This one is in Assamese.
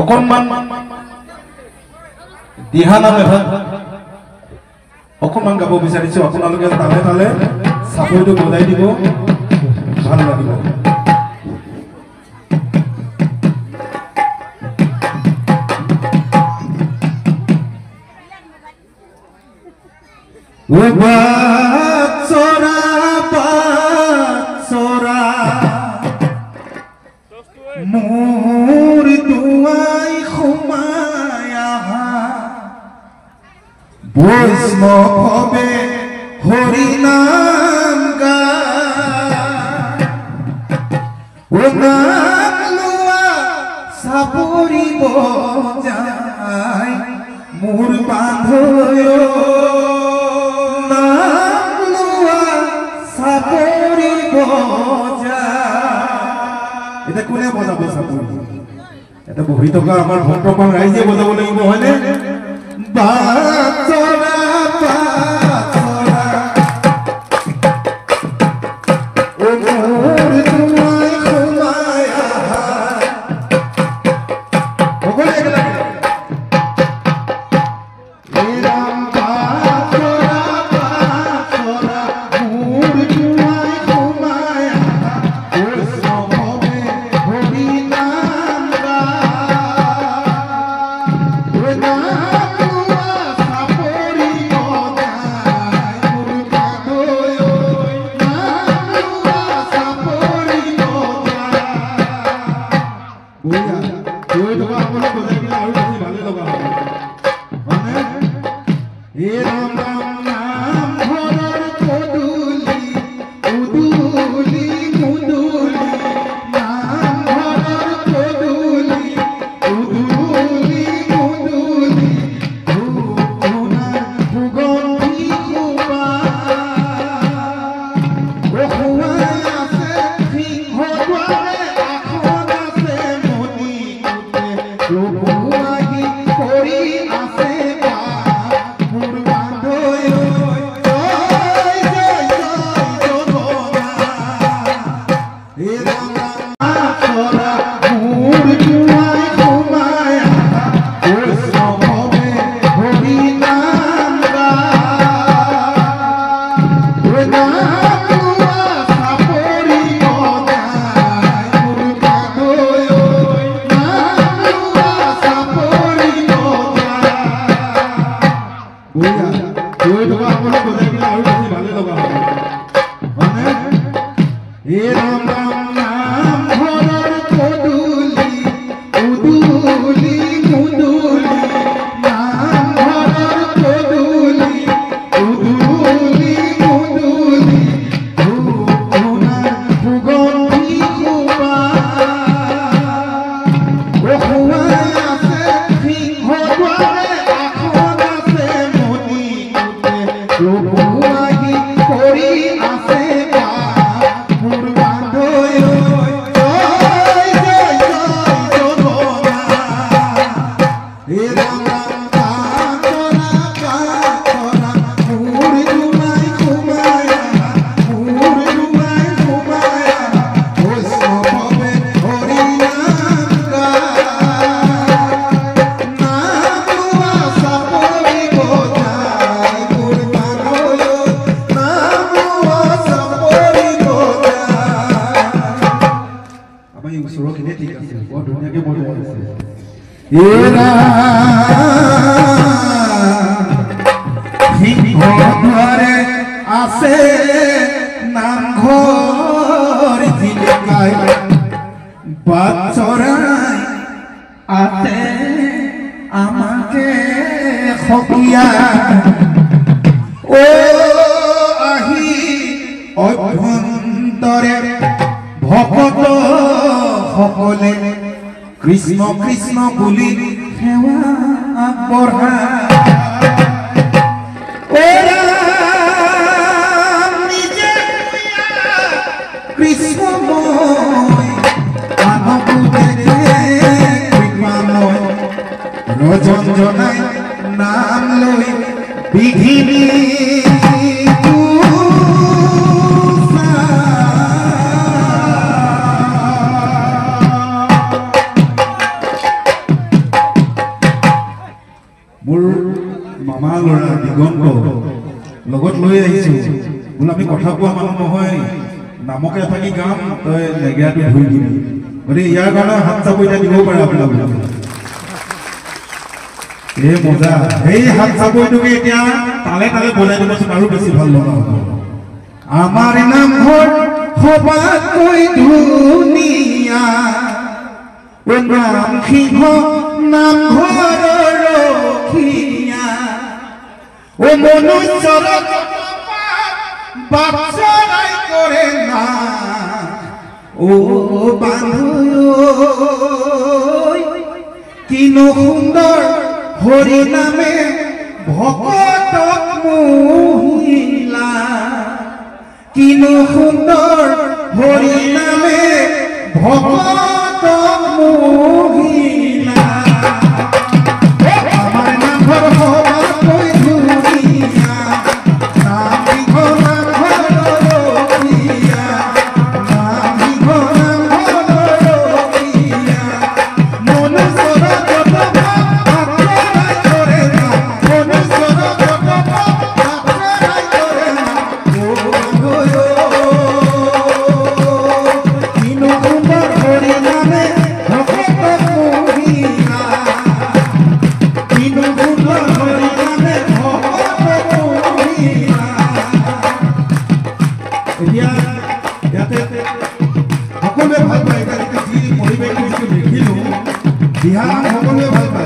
অকণমান দিহানাম এখন অকণমান গাব বিচাৰিছোঁ। আপোনালোকে তালে তালে চাপৰিটো বজাই দিব, ভাল লাগিব। মোৰ দুৱাই সোমাই আহা বৈষ্ণৱে হৰি নাম গায়, নাম লোৱা চাপৰি বজাই মোৰ বান্ধৈ, নাম লোৱা চাপৰি বজাই। এতিয়া কোনে বজাব চাপৰি? এটা বহি থকা আমাৰ ভক্তপ্ৰাণ ৰাইজে বজাব লাগিব, হয়নে? বাচৰা বাচৰা ও মোৰ দুৱাই সোমাই আহা, সকলোৱে একেলগে ৰাম বাচৰা বাচৰা মোৰ দুৱাই সোমাই আহা বৈষ্ণৱে হৰি নাম গায়, নাম লোৱা চাপৰি বজাই মোৰ বান্ধৈ, নাম লোৱা চাপৰি বজাই। গৈ থকা সকলো বজাই দিলে আৰু বেছি ভালে লগা হ'ব, হয়নে? হে ৰাম ৰাম নাম ঘৰৰ পদূলি উদুলি মুদুলি, নাম ঘৰৰ পদূলি উদুলি মুদুলি, ধূপ-ধূনাৰ সুগন্ধি সুবাস, আছে সিংহ দ্বাৰে আসন আছে মণি কোটে, প্ৰভু আহি কৰি আছে বাস মোৰ বান্ধৈ, জয় জয় জয় জগন্নাথ। হে ৰাম বাচৰা মোৰ দুৱাই সোমাই আহা বৈষ্ণৱে হৰি নাম গায়, নাম লোৱা চাপৰি বজাই মোৰ বান্ধৈ, নাম লোৱা চাপৰি বজাই। গৈ থকা সকলো বজাই দিলে আৰু বেছি ভালে লগা হ'ব, হয়নে? হে ৰাম ৰাম নাম ঘৰৰ পদূলি উদুলি মুদুলি, নাম ঘৰৰ পদূলি উদুলি মুদুলি, ধূপ-ধূনাৰ সুগন্ধি সুবাস, আছে সিংহ দ্বাৰে আসন আছে মণি কোটে, প্ৰভু আহি কৰি আছে বাস মোৰ বান্ধৈ, জয় জয় জয় জগন্নাথ। হে ৰাম ৰাম বাচৰা বাচৰা মোৰ দুৱাই সোমাই আহা, মোৰ দুৱাই সোমাই আহা বৈষ্ণৱে হৰি নাম গায়, নাম লোৱা চাপৰি বজাই মোৰ বান্ধৈ, নাম লোৱা চাপৰি বজাই। আমাৰ এই ওচৰৰখিনিয়ে ঠিক আছে, বৰ ধুনীয়াকে বজাই আছে। হে সিংহ দ্বাৰে আছে নামঘৰ জিলিকাই, বাচৰাই আছে আমাকে সকিয়া, ও আহি অভ্যন্তৰে ভকত সকলে কৃষ্ণ কৃষ্ণ বুলি সেৱা আগবঢ়ায়, ও ৰাম নিজে কৃষ্ণময় মানৱ দেখে কৃপাময়, ৰজন জনাই নাম লৈ বিঘিনি মোৰ মামা ল'ৰা দিগন্ত লগত লৈ আহিছো বোলে আমি কথা কোৱা মানুহ নহয় নামকে এফাকি গাম তই নেগেৰাটো ধুই দিবি গতিকে ইয়াৰ কাৰণে হাত চাপ এতিয়া দিব পাৰে আপোনালোকে এই মজা এই হাত চাপটোকে এতিয়া তালে তালে বজাই দিবচোন আৰু বেছি ভাল লগা হ'ব আমাৰ নামঘৰ সবাতকৈ ধুনীয়া নাম সিংহ নামঘৰৰ ৰখীয়া ও মনুষ্যৰ বাপচৰাই কৰে না ও বান্ধু কিনো সুন্দৰ হৰি নামে ভকতক মোহিলা কিনো সুন্দৰ হৰি নামে ভকতক মোহিলা আমাৰ নামঘৰ সবাতকৈ ধুনীয়া নাম সিংহ নামঘৰৰ ৰখীয়া নাম সিংহ নামঘৰৰ ৰখীয়া মনুষ্যৰ বাপচৰাই কৰে না মনুষ্যৰ বাপচৰাই কৰে না কিনো সুন্দৰ হৰি নামে ভকতক মোহিলা কিনো সুন্দৰ হৰি নামে ভকতক মোহিলা এতিয়া ইয়াতে সকলোৱে ভাল পায় এতিয়া যি পৰিৱেশ দেখিলোঁ দিহানাম সকলোৱে ভাল পায়